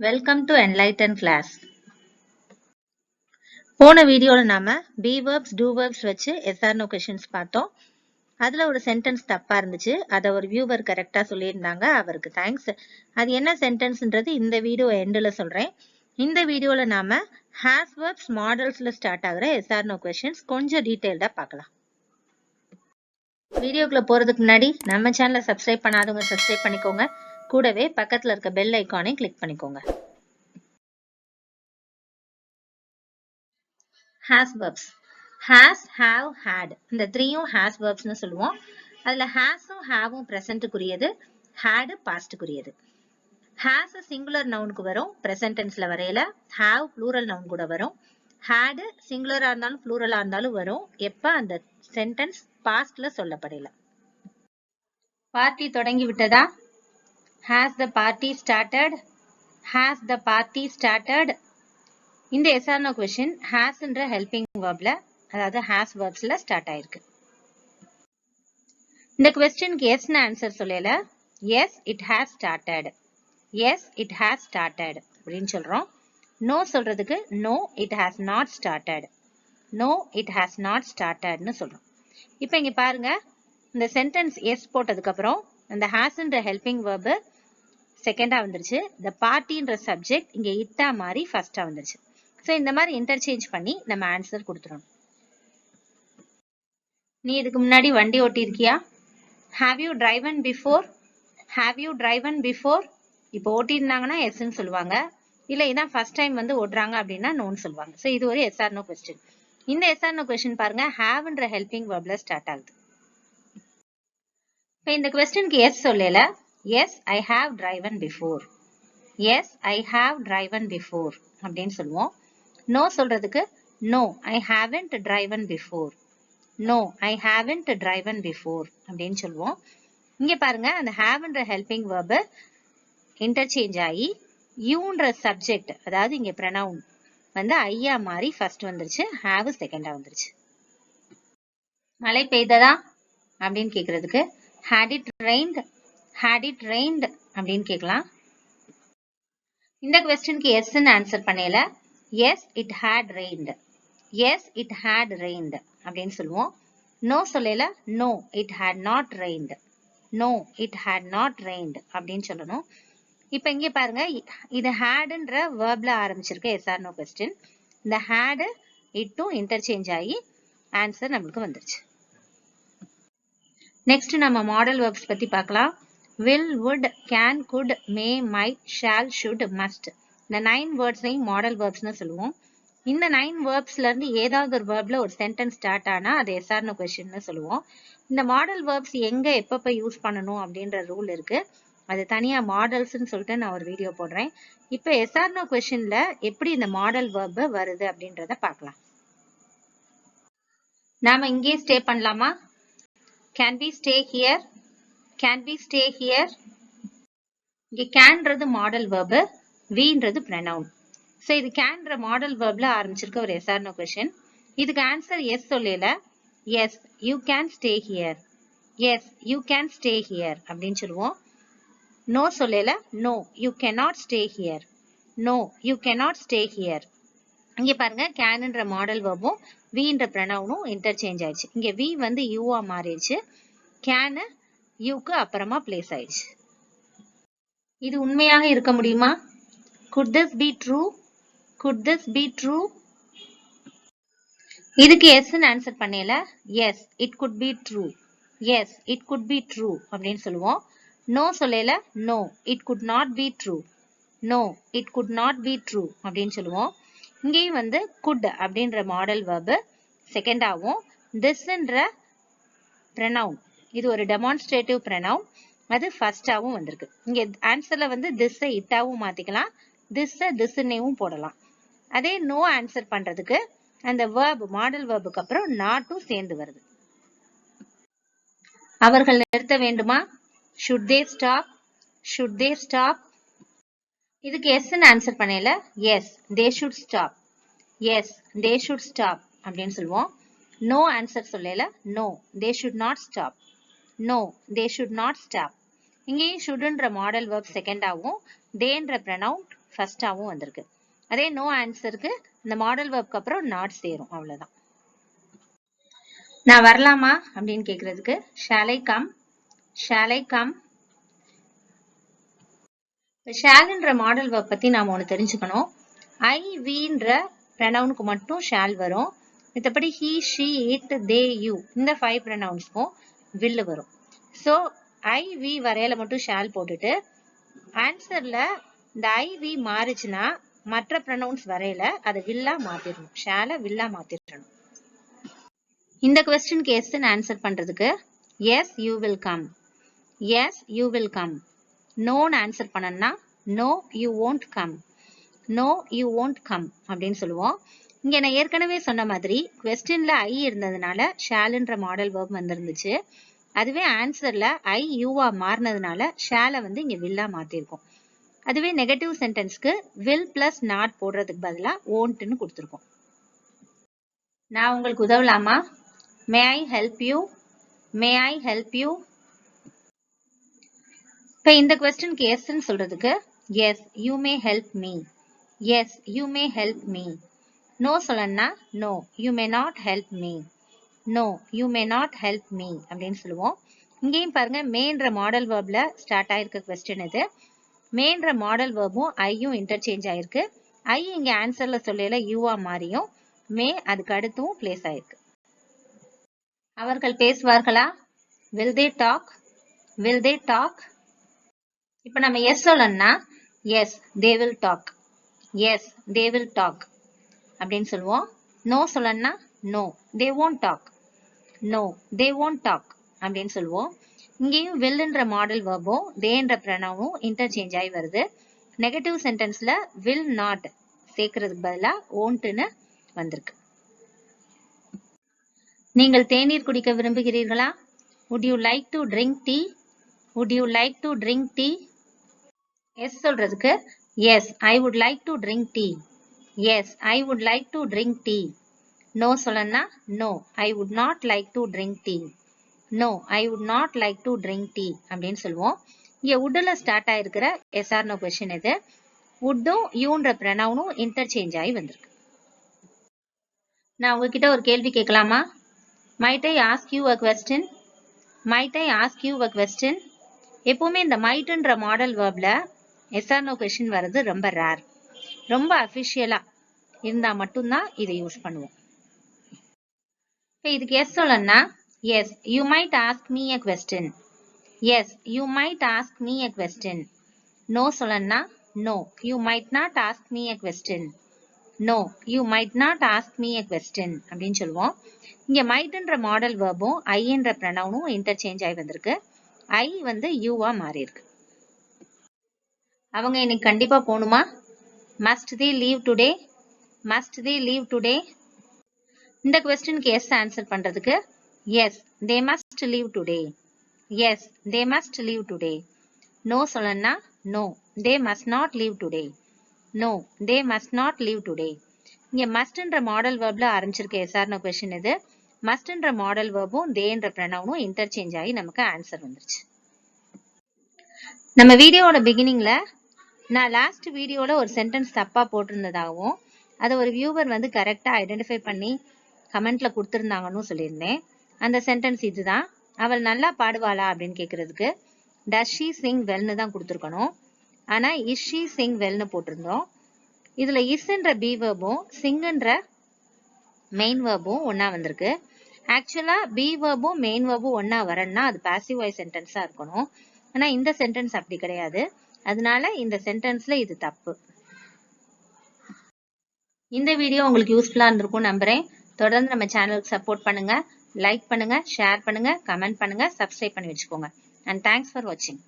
Welcome to enlighten class. போன வீடியோல நாம be verbs, do verbs வச்சு yes or no questions பார்த்தோம். அதுல ஒரு சென்டென்ஸ் தப்பா இருந்துச்சு. அத ஒரு வியூவர் கரெக்டா சொல்லியிருந்தாங்க. அவருக்கு தேங்க்ஸ். அது என்ன சென்டென்ஸ்ன்றது இந்த வீடியோ எண்ட்ல சொல்றேன். இந்த வீடியோல நாம has verbs, modalsல ஸ்டார்ட் ஆகுற yes or no questions கொஞ்சம் டீடைல்டா பார்க்கலாம். வீடியோக்குள்ள போறதுக்கு முன்னாடி நம்ம சேனலை சப்ஸ்கிரைப் பண்ணாதவங்க சப்ஸ்கிரைப் பண்ணிக்கோங்க. கூடவே பக்கத்துல இருக்க பெல் ஐகானை கிளிக் பண்ணிக்கோங்க. has verbs. has, have, had இந்த த்ரீயும் has verbs னு சொல்லுவோம். அதுல hasம் haveம் presentக்குரியது, had pastக்குரியது. has singular nounக்கு வரும் present tenseல வரையில, have plural noun கூட வரும். had singular இருந்தாலும் plural இருந்தாலும் வரும் எப்ப அந்த sentence pastல சொல்லப்படல. பார்ட்டி தொடங்கி விட்டதா? has the party started? has the party started? இந்த yes or no question has என்ற helping verbல அதாவது has verbsல ஸ்டார்ட் ஆயிருக்கு. இந்த questionக்கு yes னு ஆன்சர் சொல்லல. yes it has started. yes it has started அப்படின்னு சொல்றோம். no சொல்றதுக்கு no it has not started. no it has not started னு சொல்றோம். இப்போ இங்க பாருங்க இந்த சென்டென்ஸ் yes போட்டதுக்கு அப்புறம் அந்த has என்ற helping verb செகண்டா வந்துருச்சு. the partyன்ற சப்ஜெக்ட் இங்க இட்டா மாதிரி ஃபர்ஸ்டா வந்துருச்சு. சோ இந்த மாதிரி இன்டர்சேஞ்ச் பண்ணி நம்ம ஆன்சர் கொடுத்துறோம். நீ இதுக்கு முன்னாடி வண்டி ஓட்டி இருக்கியா? have you driven before? have you driven before? இப்போ ஓட்டி இருந்தாங்கன்னா எஸ் ன்னு சொல்லுவாங்க. இல்ல இதான் ஃபர்ஸ்ட் டைம் வந்து ஓட்டுறாங்க அப்படின்னா நோன்னு சொல்லுவாங்க. சோ இது ஒரு எஸ் ஆர் நோ கொஸ்டின். இந்த எஸ் ஆர் நோ கொஸ்டின் பாருங்க ஹேவ்ன்ற ஹெல்பிங் வெர்ப்ல ஸ்டார்ட் ஆகுது. இப்போ இந்த கொஸ்டினுக்கு எஸ் சொல்லல. Yes I have driven before. Yes I have driven before அப்படின்னு சொல்லுவோம். no சொல்றதுக்கு no I haven't driven before. no I haven't driven before அப்படின்னு சொல்லுவோம். இங்க பாருங்க அந்த haveன்ற helping verb இன்டர்சேஞ்ச் ஆகி youன்ற சப்ஜெக்ட் அதாவது இங்க pronoun வந்து ஐயா மாறி ஃபர்ஸ்ட் வந்துருச்சு, have செகண்டா வந்துருச்சு. மழை பெய்ததா அப்படின்னு கேக்குறதுக்கு had it rained? had it rained அப்படின்னு கேட்கலாம். இந்த கொஸ்டினுக்கு எஸ் ன்னு ஆன்சர் பண்ணல. yes it had rained. yes it had rained அப்படின்னு சொல்லுவோம். no சொல்லல. no it had not rained. no it had not rained அப்படின்னு சொல்லணும். இப்போ இங்க பாருங்க இது hadன்ற verbல ஆரம்பிச்சிருக்க yes or no question. இந்த had இட்டும் இன்டர்சேஞ்ச் ஆகி ஆன்சர் நமக்கு வந்துருச்சு. நெக்ஸ்ட் நம்ம மாடல் verbs பத்தி பார்க்கலாம். will, would, can, could, may, might, shall, should, must இந்த 9 வேர்ட்ஸையும் மாடல் verbsனு சொல்லுவோம். இந்த 9 verbsல இருந்து ஏதாவது ஒரு verbல ஒரு சென்டென்ஸ் ஸ்டார்ட் ஆனா அது yes or no questionனு சொல்லுவோம். இந்த மாடல் verbs எங்க எப்பப்ப யூஸ் பண்ணணும் அப்படின்ற ரூல் இருக்கு. அது தனியா மாடல்ஸ்னு சொல்லிட்டு நான் ஒரு வீடியோ போடுறேன். இப்போ yes or no questionல எப்படி இந்த மாடல் verb வருது அப்படின்றத பார்க்கலாம். நாம இங்கே ஸ்டே பண்ணலாமா? can we stay here? can we stay here? இங்க canன்றது மாடல் verb, weன்றது pronoun. சோ இது canன்ற மாடல் verbல ஆரம்பிச்சிருக்க ஒரு yes or no question. இதுக்கு ஆன்சர் yes சொல்லல. yes you can stay here. yes you can stay here அப்படின்னு சொல்லுவோம். no சொல்லல. no you cannot stay here. no you cannot stay here. இங்க பாருங்க canன்ற model verbும் weன்ற pronounம் interchange ஆயிடுச்சு. இங்க we வந்து you ஆ மாறிடுச்சு. can youக்கு அப்புறமா பிளேஸ் ஆயிடுச்சு. இது உண்மையாக இருக்க முடியுமா? could this be true? could this be true? இதுக்கு yes ன்னு ஆன்சர் பண்ணல. yes it could be true. yes it could be true அப்படின்னு சொல்லுவோம். no சொல்லல. no it could not be true. no it could not be true அப்படின்னு சொல்லுவோம். இங்கேயும் வந்து could அப்படின்ற மாடல் verb செகண்டாவும் thisன்ற pronoun இது ஒரு டெமான்ஸ்ட்ரேட்டிவ் pronoun அது ஃபர்ஸ்டாவும் வந்திருக்கு. இங்க ஆன்சர்ல வந்து this இட்டாவும் மாத்திக்கலாம், thisனேவும் போடலாம். அதே நோ ஆன்சர் பண்றதுக்கு அந்த verb மாடல் verbுக்கு அப்புறம் நாட்டும் சேர்ந்து வருது. அவர்கள் நிறுத்த வேண்டுமா? should they stop? should they stop? இதுக்கு yes ன்னு ஆன்சர் பண்ணல. yes they should stop. yes they should stop அப்படின்னு சொல்லுவோம். no ஆன்சர் சொல்லல. no they should not stop. no they should not stop. இங்கேயும் shouldன்ற மாடல் verb செகண்டாவும் theyன்ற pronoun ஃபர்ஸ்டாவும் வந்திருக்கு. அதே no ஆன்சருக்கு இந்த மாடல் வெர்ப்க்கு அப்புறம் நாட் சேரும். அவ்வளவுதான். நான் வரலாமா அப்படின்னு கேக்குறதுக்கு shall I come, shall I come. ஷால்ன்ற மாடல் வெர்ப் பத்தி நாம ஒண்ணு தெரிஞ்சுக்கணும். ஐ வீன்ற ப்ரொனவுனுக்கு மட்டும் ஷால் வரும். மத்தபடி he, she, it, they, you இந்த 5 ப்ரொனவுன்ஸ்க்கும் will வரும். சோ ஐ வி வரையில மட்டும் ஷால் போட்டுட்டு ஆன்சர்ல இந்த ஐ வி மாறுச்சுன்னா மற்ற ப்ரொனவுன்ஸ் வரையில அதை வில்லா மாத்திரணும். ஷால வில்லா மாத்திரணும். இந்த கொஸ்டின் கேஸ் ஆன்சர் பண்றதுக்கு yes you will come, yes you will come. நோன்னு ஆன்சர் பண்ணனா no you won't come, no you won't come அப்படின்னு சொல்லுவோம். இங்க நான் ஏற்கனவே சொன்ன மாதிரி கொஸ்டின்ல ஐ இருந்ததுனால ஷால்ன்ற மாடல் வெர்ப் வந்திருந்துச்சு. அதுவே ஆன்சர்ல ஐ யூவா மாறினதுனால ஷால வந்து இங்க வில்லா மாத்திருக்கோம். அதுவே நெகட்டிவ் சென்டென்ஸ்க்கு வில் பிளஸ் நாட் போடுறதுக்கு பதிலா won'tனு கொடுத்திருக்கோம். நான் உங்களுக்கு உதவலாமா? May I help you, may I help you. இப்ப இந்த கொஸ்டினுக்கு எஸ்ன்னு சொல்றதுக்கு yes you may help me, yes you may help me. No சொல்லணும்னா no you may not help me, no you may not help me அப்படின்னு சொல்லுவோம். இங்கேயும் பாருங்க மேன்ற மாடல் வெர்ப்ல ஸ்டார்ட் ஆயிருக்க கொஸ்டின் இது. மேன்ற மாடல் வெர்பும் ஐயும் இன்டர்சேஞ்ச் ஆயிருக்கு. ஐ இங்க ஆன்சர்ல சொல்லல யூவா மாறியும் மே அதுக்கு அடுத்தும் பிளேஸ் ஆயிருக்கு. அவர்கள் பேசுவார்களா? will they talk, will they talk. இப்ப நம்ம எஸ் சொல்லணும்னா yes they will talk, yes they will talk அப்படின்னு சொல்லுவோம். நோ சொல்லணும்னா no they won't talk, no they won't talk அப்படின்னு சொல்லுவோம். இங்கேயும் willன்ற மாடல் வெர்பும் தேன்ற ப்ரொனவுனும் இன்டர்சேஞ்ச் ஆகி வருது. நெகட்டிவ் சென்டென்ஸ்ல will not சேர்க்கறதுக்கு பதிலா won'tனு வந்திருக்கு. நீங்கள் தேநீர் குடிக்க விரும்புகிறீர்களா? would you like to drink tea, would you like to drink tea. Yes சொல்றதுக்கு yes I would like to drink tea, yes I would like to drink tea. No சொல்லணும்னா no I would not like to drink tea, no I would not like to drink tea அப்படின்னு சொல்லுவோம். இங்க woodல ஸ்டார்ட் ஆயிருக்கிற yes or no question இது. woodடும் யூன்ற ப்ரொனவுனும் interchange ஆகி வந்திருக்கு. நான் உங்ககிட்ட ஒரு கேள்வி கேட்கலாமா? might I ask you a question, might I ask you a question. எப்பவுமே இந்த மைட்ன்ற மாடல் வெர்ப்ல எஸ்ஆர் நோ கொஸ்டின் வர்றது ரொம்ப ரேர். ரொம்ப அபிஷியலா இருந்தா மட்டும்தான் இதை யூஸ் பண்ணுவோம். இதுக்கு எஸ் சொல்லணும்னா yes you might ask me a question, yes you might ask me a question. No சொல்லணும்னா no you might not ask me a question, no you might not ask me a question அப்படின்னு சொல்லுவோம். இங்க மைட்ன்ற model வெர்பும் ஐன்ற ப்ரொனவுனும் interchange ஆகி வந்திருக்கு. ஐ வந்து யூவா மாறி இருக்கு. அவங்க இன்னைக்கு கண்டிப்பா போகணுமா? must they leave today, must they leave today. இந்த கொஸ்டினுக்கு எஸ் ஆன்சர் பண்றதுக்கு yes they must leave today, yes they must leave today. No சொல்லணும்னா no they must not leave today, no they must not leave today. இங்க mustன்ற model வெர்ப்ல ஆரம்பிச்சிருக்க yes or no question இது. mustன்ற மாடல் வெர்பும் தேன்ற ப்ரொனவுனும் இன்டர்சேஞ்ச் ஆகி நமக்கு ஆன்சர் வந்துருச்சு. நம்ம வீடியோவோட பிகினிங்ல நான் லாஸ்ட் வீடியோல ஒரு சென்டென்ஸ் தப்பா போட்டிருந்ததாகவும் அதை ஒரு வியூவர் வந்து கரெக்டா ஐடென்டிஃபை பண்ணி கமெண்ட்ல கொடுத்திருந்தாங்கன்னு சொல்லியிருந்தேன். அந்த சென்டென்ஸ் இதுதான். அவள் நல்லா பாடுவாளா அப்படின்னு கேட்கறதுக்கு does she sing wellனு தான் கொடுத்துருக்கணும். ஆனா is she sing wellனு போட்டிருந்தோம். இதுல isன்ற பி வெர்பும் சிங்ன்ற மெயின் வெர்பும் ஒன்னா வந்திருக்கு. ஆக்சுவலா பி வெர்பும் மெயின் வெர்பும் ஒன்னா வரணும்னா அது பாசிவ் வாய்ஸ் சென்டென்ஸா இருக்கணும். ஆனா இந்த சென்டென்ஸ் அப்படி கிடையாது. அதனால இந்த சென்டென்ஸ்ல இது தப்பு. இந்த வீடியோ உங்களுக்கு யூஸ்ஃபுல்லா இருந்திருக்கும் நம்புறேன். தொடர்ந்து நம்ம சேனலுக்கு சப்போர்ட் பண்ணுங்க, லைக் பண்ணுங்க, ஷேர் பண்ணுங்க, கமெண்ட் பண்ணுங்க, சப்ஸ்கிரைப் பண்ணி வச்சுக்கோங்க. அண்ட் தேங்க்ஸ் ஃபார் வாட்சிங்.